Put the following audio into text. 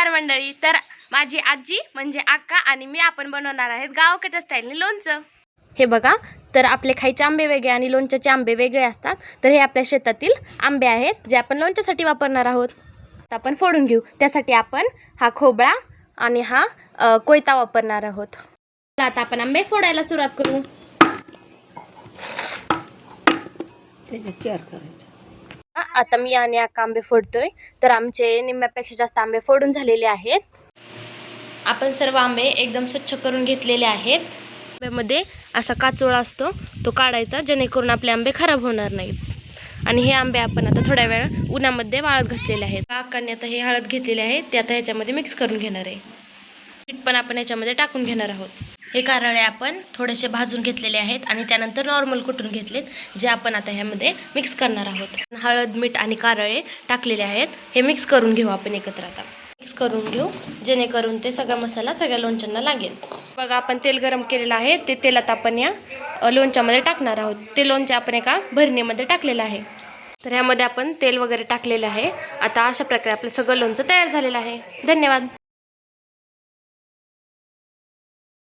नमस्कार मंडळी. तर माझी आजी म्हणजे अक्का आणि मी आपण बनवणार आहेत गावकट स्टाईलने लोणचं. हे बघा, तर आपले खायचे आंबे वेगळे आणि लोणच्याचे आंबे वेगळे असतात. तर हे आपल्या शेतातील आंबे आहेत जे आपण लोणच्यासाठी वापरणार आहोत. आता आपण फोडून घेऊ. त्यासाठी आपण हा खोबळा आणि हा कोयता वापरणार आहोत. आता आपण आंबे फोडायला सुरुवात करू. आता मी आणि अक्का आंबे फोडतोय. तर आमचे निम्म्यापेक्षा जास्त आंबे फोडून झालेले आहेत. आपण सर्व आंबे एकदम स्वच्छ करून घेतलेले आहेत. आंब्यामध्ये असा काचोळा असतो, तो काढायचा जेणेकरून आपले आंबे खराब होणार नाहीत. आणि हे आंबे आपण आता थोड्या वेळ उन्हामध्ये वाळत घातलेले आहेत. अक्काने आता हे हळद घेतलेले आहे, ते आता ह्याच्यामध्ये मिक्स करून घेणार आहे. मीठ पण आपण ह्याच्यामध्ये टाकून घेणार आहोत. हे कारळे आपण थोडेसे भाजून घेतलेले आहेत आणि त्यानंतर नॉर्मल कुटून घेतलेत, जे आपण आता ह्यामध्ये मिक्स करणार आहोत. हळद, मीठ आणि कारळे टाकलेले आहेत. हे मिक्स करून घेऊ आपण एकत्र. आता मिक्स करून घेऊ जेणेकरून ते सगळा मसाला सगळ्या लोणच्यांना लागेल. बघा, आपण तेल गरम केलेलं आहे, ते तेलात आपण या लोणच्यामध्ये टाकणार आहोत. ते लोणचं आपण एका भरणीमध्ये टाकलेलं आहे. तर ह्यामध्ये आपण तेल वगैरे टाकलेलं आहे. आता अशा प्रकारे आपलं सगळं लोणचं तयार झालेलं आहे. धन्यवाद.